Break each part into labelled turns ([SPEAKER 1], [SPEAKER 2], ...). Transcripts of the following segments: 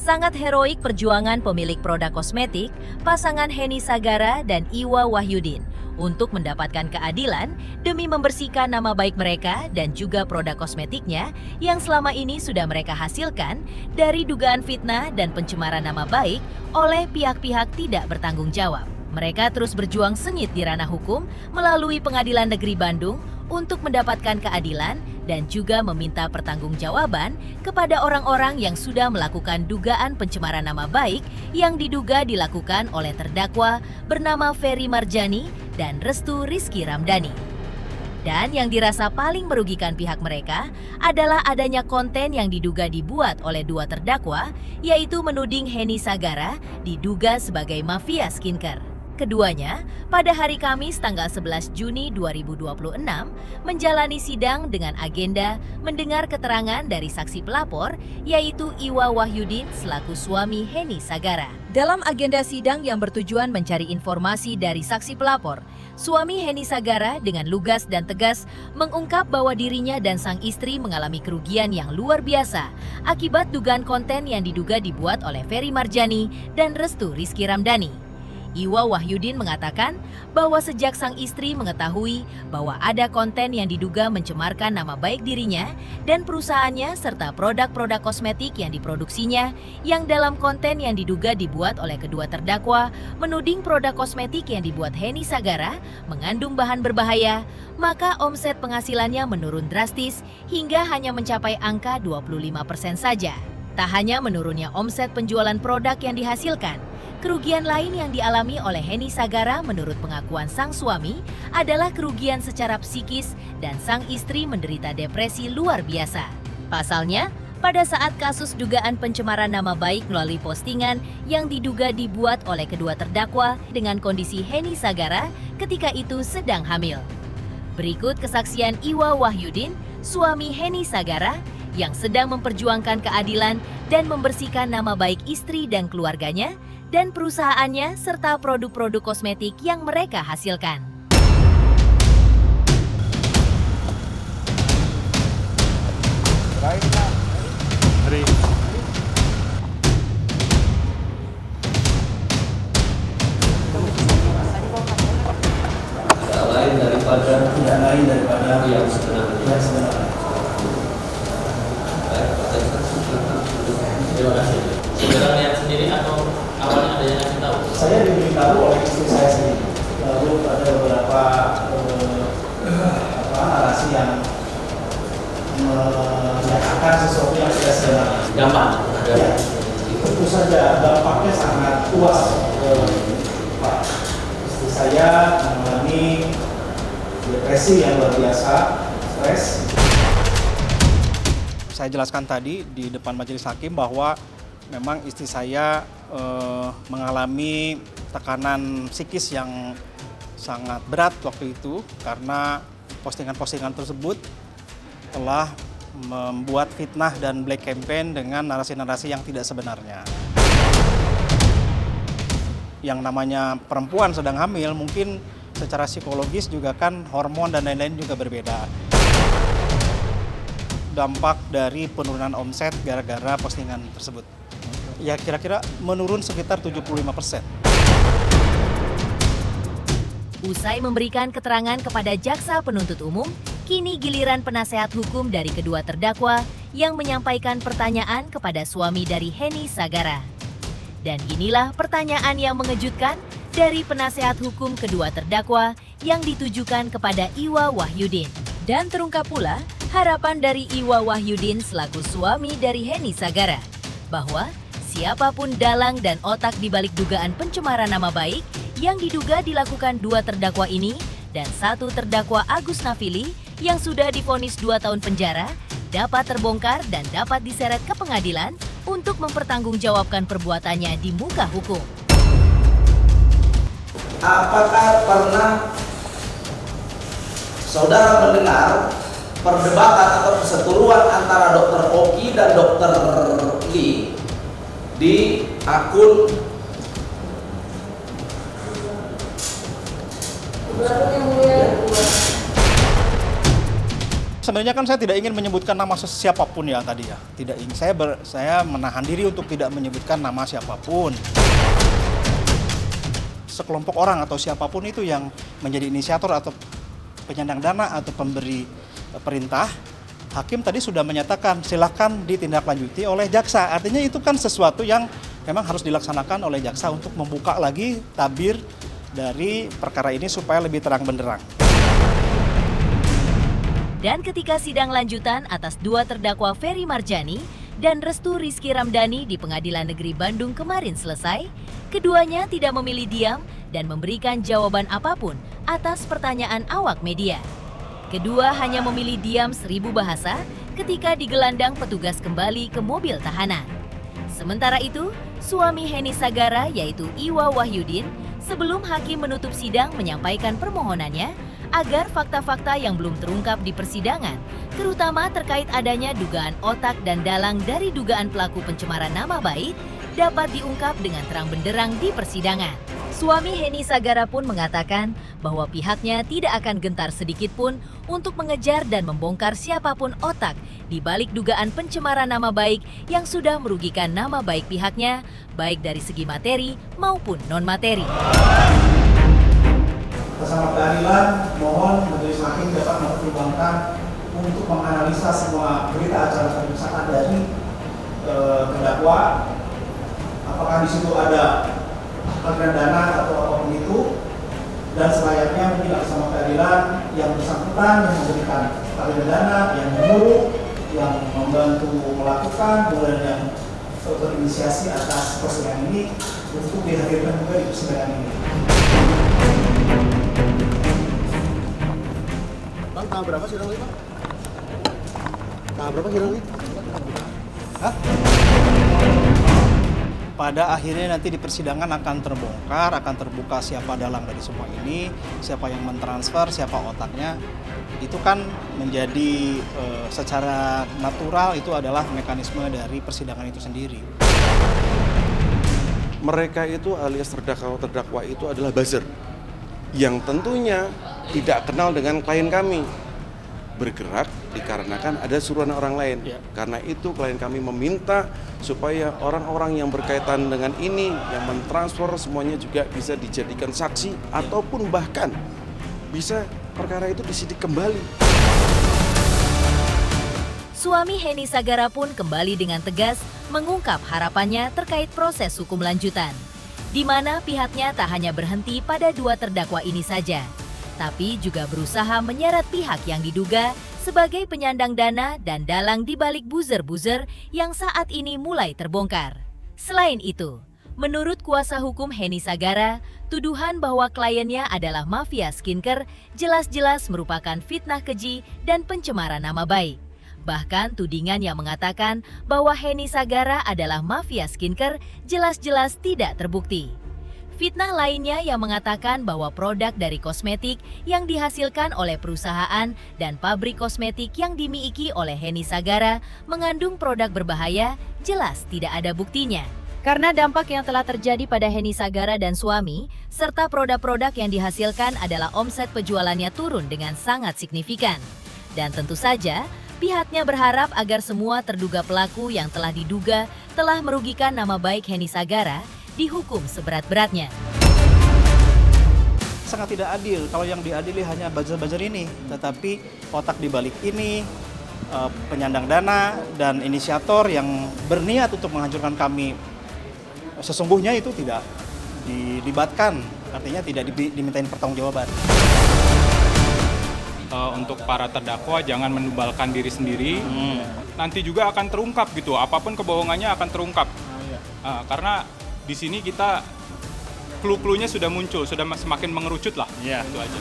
[SPEAKER 1] Sangat heroik perjuangan pemilik produk kosmetik, pasangan Henny Sagara dan Iwa Wahyudin untuk mendapatkan keadilan demi membersihkan nama baik mereka dan juga produk kosmetiknya yang selama ini sudah mereka hasilkan dari dugaan fitnah dan pencemaran nama baik oleh pihak-pihak tidak bertanggung jawab. Mereka terus berjuang sengit di ranah hukum melalui Pengadilan Negeri Bandung untuk mendapatkan keadilan dan juga meminta pertanggungjawaban kepada orang-orang yang sudah melakukan dugaan pencemaran nama baik yang diduga dilakukan oleh terdakwa bernama Ferry Marjani dan Restu Rizky Ramdhani. Dan yang dirasa paling merugikan pihak mereka adalah adanya konten yang diduga dibuat oleh dua terdakwa, yaitu menuding Henny Sagara diduga sebagai mafia skincare. Keduanya, pada hari Kamis tanggal 11 Juni 2026, menjalani sidang dengan agenda mendengar keterangan dari saksi pelapor, yaitu Iwa Wahyudin selaku suami Henny Sagara. Dalam agenda sidang yang bertujuan mencari informasi dari saksi pelapor, suami Henny Sagara dengan lugas dan tegas mengungkap bahwa dirinya dan sang istri mengalami kerugian yang luar biasa akibat dugaan konten yang diduga dibuat oleh Ferry Marjani dan Restu Rizky Ramdhani. Iwa Wahyudin mengatakan bahwa sejak sang istri mengetahui bahwa ada konten yang diduga mencemarkan nama baik dirinya dan perusahaannya serta produk-produk kosmetik yang diproduksinya yang dalam konten yang diduga dibuat oleh kedua terdakwa menuding produk kosmetik yang dibuat Henny Sagara mengandung bahan berbahaya, maka omset penghasilannya menurun drastis hingga hanya mencapai angka 25% saja. Tak hanya menurunnya omset penjualan produk yang dihasilkan, kerugian lain yang dialami oleh Henny Sagara menurut pengakuan sang suami adalah kerugian secara psikis dan sang istri menderita depresi luar biasa. Pasalnya, pada saat kasus dugaan pencemaran nama baik melalui postingan yang diduga dibuat oleh kedua terdakwa dengan kondisi Henny Sagara ketika itu sedang hamil. Berikut kesaksian Iwa Wahyudin, suami Henny Sagara, yang sedang memperjuangkan keadilan dan membersihkan nama baik istri dan keluarganya dan perusahaannya serta produk-produk kosmetik yang mereka hasilkan.
[SPEAKER 2] Tidak lain daripada yang sebenarnya. Terima kasih. Saudara lihat sendiri atau awalnya ada yang ngasih tahu?
[SPEAKER 3] Saya diberitahu oleh istri saya sendiri. Lalu ada beberapa narasi yang menyatakan sesuatu yang tidak sebenarnya.
[SPEAKER 2] Gampang?
[SPEAKER 3] Ya, tentu saja dampaknya sangat luas. Pak, istri saya mengalami depresi yang luar biasa, stres. Saya jelaskan tadi di depan majelis hakim bahwa memang istri saya mengalami tekanan psikis yang sangat berat waktu itu karena postingan-postingan tersebut telah membuat fitnah dan black campaign dengan narasi-narasi yang tidak sebenarnya. Yang namanya perempuan sedang hamil mungkin secara psikologis juga kan hormon dan lain-lain juga berbeda. Dampak dari penurunan omset gara-gara postingan tersebut. Ya kira-kira menurun sekitar 75%.
[SPEAKER 1] Usai memberikan keterangan kepada jaksa penuntut umum, kini giliran penasehat hukum dari kedua terdakwa yang menyampaikan pertanyaan kepada suami dari Henny Sagara. Dan inilah pertanyaan yang mengejutkan dari penasehat hukum kedua terdakwa yang ditujukan kepada Iwa Wahyudin. Dan terungkap pula harapan dari Iwa Wahyudin selaku suami dari Henny Sagara bahwa siapapun dalang dan otak di balik dugaan pencemaran nama baik yang diduga dilakukan dua terdakwa ini dan satu terdakwa Agus Nafili yang sudah divonis 2 tahun penjara dapat terbongkar dan dapat diseret ke pengadilan untuk mempertanggungjawabkan perbuatannya di muka hukum.
[SPEAKER 4] Apakah pernah saudara mendengar perdebatan atau perseteruan antara Dr. Oki dan Dr. Lee di akun
[SPEAKER 3] sebenarnya kan saya tidak ingin menyebutkan nama siapapun ya tadi ya. Tidak ingin, saya menahan diri untuk tidak menyebutkan nama siapapun. Sekelompok orang atau siapapun itu yang menjadi inisiator atau penyandang dana atau pemberi perintah, hakim tadi sudah menyatakan silakan ditindaklanjuti oleh jaksa. Artinya itu kan sesuatu yang memang harus dilaksanakan oleh jaksa untuk membuka lagi tabir dari perkara ini supaya lebih terang benderang.
[SPEAKER 1] Dan ketika sidang lanjutan atas dua terdakwa Ferry Marjani dan Restu Rizky Ramdhani di Pengadilan Negeri Bandung kemarin selesai, keduanya tidak memilih diam dan memberikan jawaban apapun atas pertanyaan awak media. Kedua hanya memilih diam 1000 bahasa ketika digelandang petugas kembali ke mobil tahanan. Sementara itu, suami Heni Sagara yaitu Iwa Wahyudin sebelum hakim menutup sidang menyampaikan permohonannya agar fakta-fakta yang belum terungkap di persidangan, terutama terkait adanya dugaan otak dan dalang dari dugaan pelaku pencemaran nama baik, dapat diungkap dengan terang benderang di persidangan. Suami Heni Sagara pun mengatakan bahwa pihaknya tidak akan gentar sedikit pun untuk mengejar dan membongkar siapapun otak di balik dugaan pencemaran nama baik yang sudah merugikan nama baik pihaknya, baik dari segi materi maupun non-materi.
[SPEAKER 3] Bersama keadilan, mohon majelis hakim dapat mempertimbangkan untuk menganalisa semua berita acara pemeriksaan dari terdakwa, apakah di situ ada aliran dana atau apapun itu, dan selayaknya mungkin bersama keadilan yang bersangkutan yang memberikan aliran dana, yang menyuruh, yang membantu melakukan, kemudian yang berinisiasi atas persidangan ini untuk dihadirkan juga di persidangan ini.
[SPEAKER 5] Bang, tanggal berapa sidang ini, Bang? Tanggal berapa sidang ini?
[SPEAKER 3] Hah? Pada akhirnya nanti di persidangan akan terbongkar, akan terbuka siapa dalang dari semua ini, siapa yang mentransfer, siapa otaknya. Itu kan menjadi secara natural itu adalah mekanisme dari persidangan itu sendiri.
[SPEAKER 5] Mereka itu alias terdakwa itu adalah buzzer yang tentunya tidak kenal dengan klien kami, bergerak dikarenakan ada suruhan orang lain.
[SPEAKER 3] Ya.
[SPEAKER 5] Karena itu klien kami meminta supaya orang-orang yang berkaitan dengan ini yang mentransfer semuanya juga bisa dijadikan saksi ataupun bahkan bisa perkara itu disidik kembali.
[SPEAKER 1] Suami Heni Sagara pun kembali dengan tegas mengungkap harapannya terkait proses hukum lanjutan, di mana pihaknya tak hanya berhenti pada dua terdakwa ini saja, tapi juga berusaha menyeret pihak yang diduga sebagai penyandang dana dan dalang di balik buzzer-buzzer yang saat ini mulai terbongkar. Selain itu, menurut kuasa hukum Heni Sagara, tuduhan bahwa kliennya adalah mafia skincare jelas-jelas merupakan fitnah keji dan pencemaran nama baik. Bahkan tudingan yang mengatakan bahwa Heni Sagara adalah mafia skincare jelas-jelas tidak terbukti. Fitnah lainnya yang mengatakan bahwa produk dari kosmetik yang dihasilkan oleh perusahaan dan pabrik kosmetik yang dimiliki oleh Heni Sagara mengandung produk berbahaya jelas tidak ada buktinya. Karena dampak yang telah terjadi pada Heni Sagara dan suami, serta produk-produk yang dihasilkan adalah omset penjualannya turun dengan sangat signifikan. Dan tentu saja, pihaknya berharap agar semua terduga pelaku yang telah diduga telah merugikan nama baik Heni Sagara dihukum seberat-beratnya.
[SPEAKER 3] Sangat tidak adil kalau yang diadili hanya buzzer-buzzer ini, tetapi otak di balik ini, penyandang dana dan inisiator yang berniat untuk menghancurkan kami, sesungguhnya itu tidak dilibatkan, artinya tidak dimintain pertanggungjawaban.
[SPEAKER 6] Untuk para terdakwa jangan menumbalkan diri sendiri, nanti juga akan terungkap gitu, apapun kebohongannya akan terungkap. Karena di sini kita clue-cluenya sudah muncul, sudah semakin mengerucut lah. Itu aja.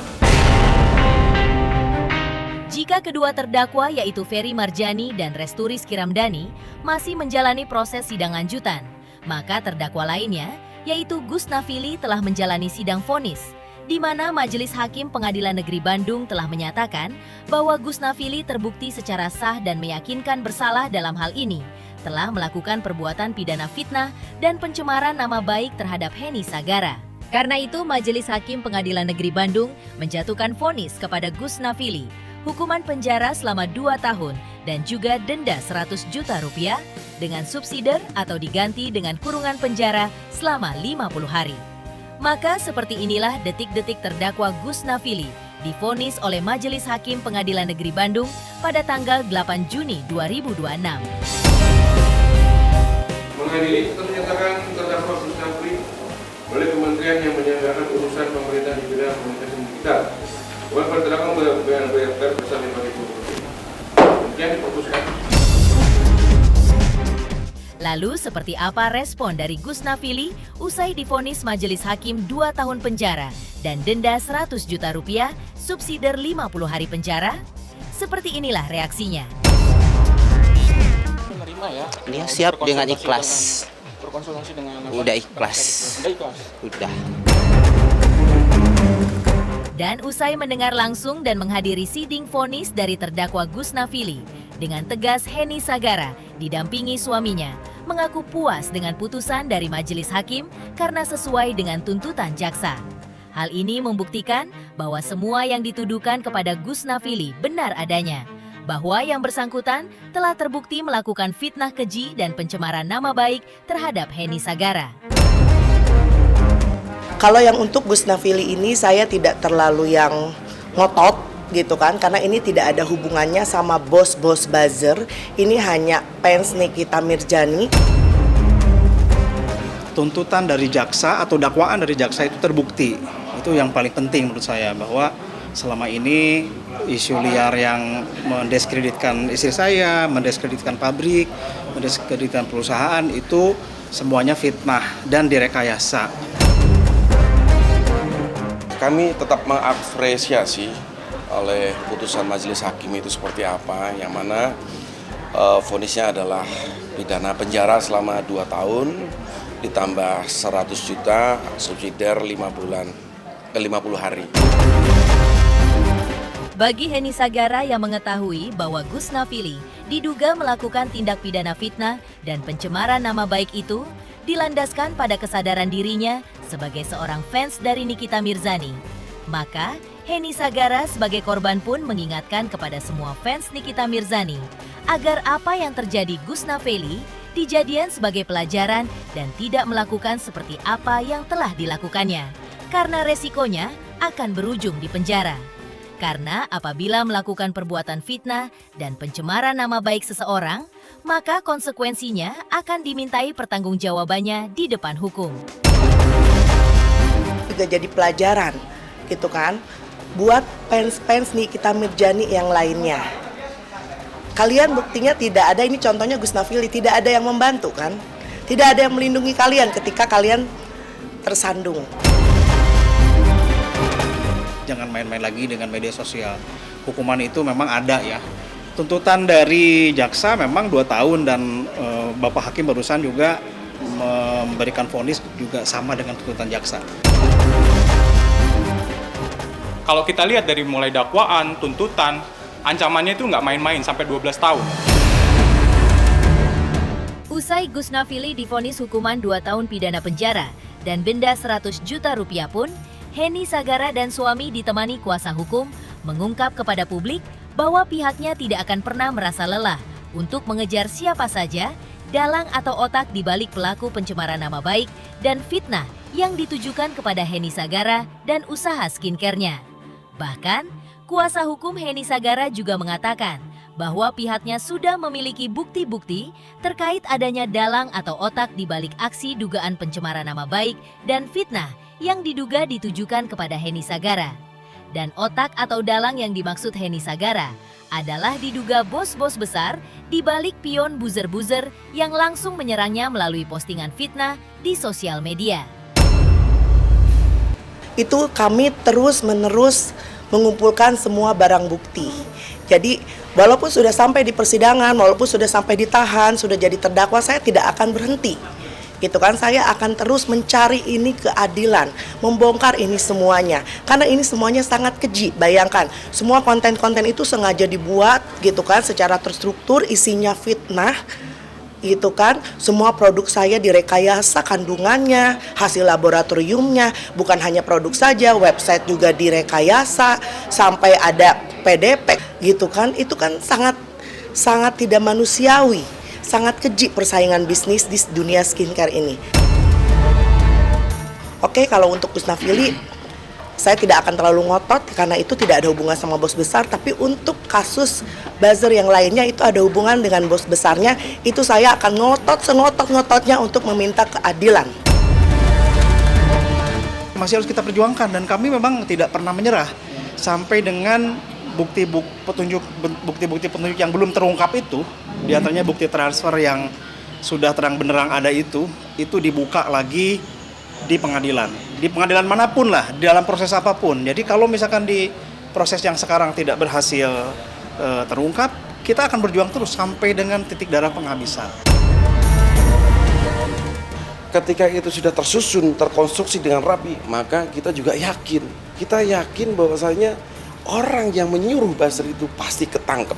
[SPEAKER 1] Jika kedua terdakwa yaitu Ferry Marjani dan Restu Rizky Ramdhani masih menjalani proses sidang lanjutan, maka terdakwa lainnya yaitu Gus Nafili telah menjalani sidang vonis, di mana Majelis Hakim Pengadilan Negeri Bandung telah menyatakan bahwa Gus Nafili terbukti secara sah dan meyakinkan bersalah dalam hal ini, telah melakukan perbuatan pidana fitnah dan pencemaran nama baik terhadap Heni Sagara. Karena itu, Majelis Hakim Pengadilan Negeri Bandung menjatuhkan vonis kepada Gus Nafili hukuman penjara selama 2 tahun dan juga denda 100 juta rupiah dengan subsidiar atau diganti dengan kurungan penjara selama 50 hari. Maka seperti inilah detik-detik terdakwa Gus Nafili divonis oleh Majelis Hakim Pengadilan Negeri Bandung pada tanggal 8 Juni 2026.
[SPEAKER 7] Mengadili menyatakan terdakwa Gus Nafili oleh kementerian yang menyelenggarakan urusan pemerintahan di bidang komunikasi digital. Uang terdakwa membayar sebesar 5.000 rupiah. Demikian diputuskan.
[SPEAKER 1] Lalu seperti apa respon dari Gus Nafili usai divonis Majelis Hakim 2 tahun penjara dan denda 100 juta rupiah, subsidiar 50 hari penjara? Seperti inilah reaksinya.
[SPEAKER 8] Dia siap dengan ikhlas.
[SPEAKER 6] Berkonsultasi dengan
[SPEAKER 8] Udah ikhlas. Udah.
[SPEAKER 1] Dan usai mendengar langsung dan menghadiri sidang vonis dari terdakwa Gus Nafili, dengan tegas Heni Sagara didampingi suaminya mengaku puas dengan putusan dari majelis hakim karena sesuai dengan tuntutan jaksa. Hal ini membuktikan bahwa semua yang dituduhkan kepada Gus Nafili benar adanya, bahwa yang bersangkutan telah terbukti melakukan fitnah keji dan pencemaran nama baik terhadap Heni Sagara.
[SPEAKER 9] Kalau yang untuk Gus Nafili ini saya tidak terlalu yang ngotot gitu kan, karena ini tidak ada hubungannya sama bos-bos buzzer. Ini hanya fans Nikita Mirzani.
[SPEAKER 3] Tuntutan dari jaksa atau dakwaan dari jaksa itu terbukti. Itu yang paling penting menurut saya, bahwa selama ini isu liar yang mendiskreditkan istri saya, mendiskreditkan pabrik, mendiskreditkan perusahaan itu semuanya fitnah dan direkayasa.
[SPEAKER 5] Kami tetap mengapresiasi oleh putusan majelis hakim itu seperti apa, yang mana vonisnya adalah pidana penjara selama 2 tahun ditambah 100 juta subsidiar 50 hari.
[SPEAKER 1] Bagi Heni Sagara yang mengetahui bahwa Gus Nafili diduga melakukan tindak pidana fitnah dan pencemaran nama baik itu dilandaskan pada kesadaran dirinya sebagai seorang fans dari Nikita Mirzani, maka Heni Sagara sebagai korban pun mengingatkan kepada semua fans Nikita Mirzani agar apa yang terjadi Gus Nafili dijadikan sebagai pelajaran dan tidak melakukan seperti apa yang telah dilakukannya, karena resikonya akan berujung di penjara. Karena apabila melakukan perbuatan fitnah dan pencemaran nama baik seseorang, maka konsekuensinya akan dimintai pertanggungjawabannya di depan hukum.
[SPEAKER 9] Juga jadi pelajaran gitu kan, buat fans-fans Nikita Mirzani yang lainnya. Kalian buktinya tidak ada, ini contohnya Gus Nafili, tidak ada yang membantu kan, tidak ada yang melindungi kalian ketika kalian tersandung.
[SPEAKER 3] Jangan main-main lagi dengan media sosial. Hukuman itu memang ada ya. Tuntutan dari jaksa memang 2 tahun dan Bapak Hakim barusan juga memberikan vonis juga sama dengan tuntutan jaksa.
[SPEAKER 6] Kalau kita lihat dari mulai dakwaan, tuntutan, ancamannya itu nggak main-main sampai 12 tahun.
[SPEAKER 1] Usai Gus Nafili divonis hukuman 2 tahun pidana penjara dan denda 100 juta rupiah pun, Heni Sagara dan suami ditemani kuasa hukum mengungkap kepada publik bahwa pihaknya tidak akan pernah merasa lelah untuk mengejar siapa saja dalang atau otak di balik pelaku pencemaran nama baik dan fitnah yang ditujukan kepada Heni Sagara dan usaha skincare-nya. Bahkan, kuasa hukum Heni Sagara juga mengatakan bahwa pihaknya sudah memiliki bukti-bukti terkait adanya dalang atau otak di balik aksi dugaan pencemaran nama baik dan fitnah yang diduga ditujukan kepada Heni Sagara. Dan otak atau dalang yang dimaksud Heni Sagara adalah diduga bos-bos besar di balik pion buzzer-buzzer yang langsung menyerangnya melalui postingan fitnah di sosial media.
[SPEAKER 9] Itu kami terus-menerus mengumpulkan semua barang bukti. Jadi walaupun sudah sampai di persidangan, walaupun sudah sampai ditahan, sudah jadi terdakwa, saya tidak akan berhenti. Gitu kan, saya akan terus mencari ini keadilan, membongkar ini semuanya. Karena ini semuanya sangat keji. Bayangkan, semua konten-konten itu sengaja dibuat gitu kan, secara terstruktur, isinya fitnah. Gitu kan, semua produk saya direkayasa kandungannya, hasil laboratoriumnya, bukan hanya produk saja, website juga direkayasa, sampai ada PDP gitu kan, itu kan sangat tidak manusiawi, sangat keji persaingan bisnis di dunia skincare ini. Oke, kalau untuk Kusnafili, saya tidak akan terlalu ngotot karena itu tidak ada hubungan sama bos besar, tapi untuk kasus buzzer yang lainnya itu ada hubungan dengan bos besarnya, itu saya akan ngotot sengotot-ngototnya untuk meminta keadilan.
[SPEAKER 3] Masih harus kita perjuangkan dan kami memang tidak pernah menyerah sampai dengan bukti-bukti petunjuk yang belum terungkap itu, diantaranya bukti transfer yang sudah terang benderang ada itu dibuka lagi di pengadilan manapun lah, di dalam proses apapun. Jadi kalau misalkan di proses yang sekarang tidak berhasil terungkap, kita akan berjuang terus sampai dengan titik darah penghabisan.
[SPEAKER 5] Ketika itu sudah tersusun, terkonstruksi dengan rapi, maka kita juga yakin. Kita yakin bahwasanya orang yang menyuruh buzzer itu pasti ketangkep.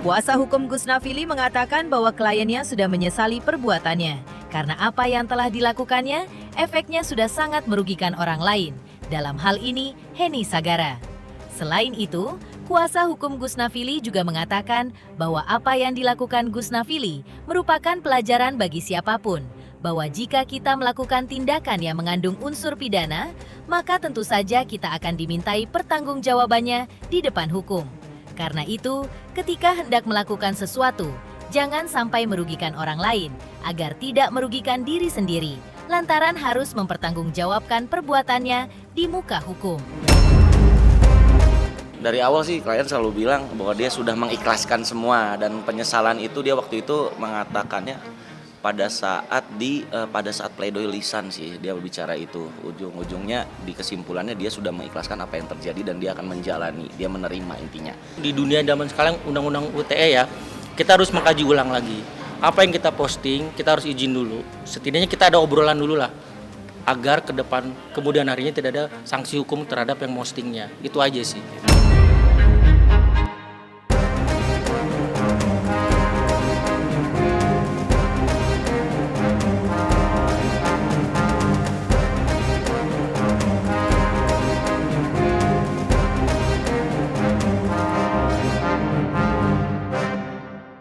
[SPEAKER 1] Kuasa hukum Kusnafili mengatakan bahwa kliennya sudah menyesali perbuatannya karena apa yang telah dilakukannya efeknya sudah sangat merugikan orang lain. Dalam hal ini, Heni Sagara. Selain itu, kuasa hukum Kusnafili juga mengatakan bahwa apa yang dilakukan Kusnafili merupakan pelajaran bagi siapapun, bahwa jika kita melakukan tindakan yang mengandung unsur pidana, maka tentu saja kita akan dimintai pertanggungjawabannya di depan hukum. Karena itu, ketika hendak melakukan sesuatu, jangan sampai merugikan orang lain, agar tidak merugikan diri sendiri, lantaran harus mempertanggungjawabkan perbuatannya di muka hukum.
[SPEAKER 8] Dari awal sih klien selalu bilang bahwa dia sudah mengikhlaskan semua, dan penyesalan itu dia waktu itu mengatakannya pada saat pledoi lisan sih dia berbicara itu. Ujung-ujungnya di kesimpulannya dia sudah mengikhlaskan apa yang terjadi dan dia akan menjalani, dia menerima intinya.
[SPEAKER 2] Di dunia zaman sekarang undang-undang UTE ya, kita harus mengkaji ulang lagi. Apa yang kita posting, kita harus izin dulu. Setidaknya kita ada obrolan dulu lah, agar ke depan kemudian harinya tidak ada sanksi hukum terhadap yang postingnya. Itu aja sih.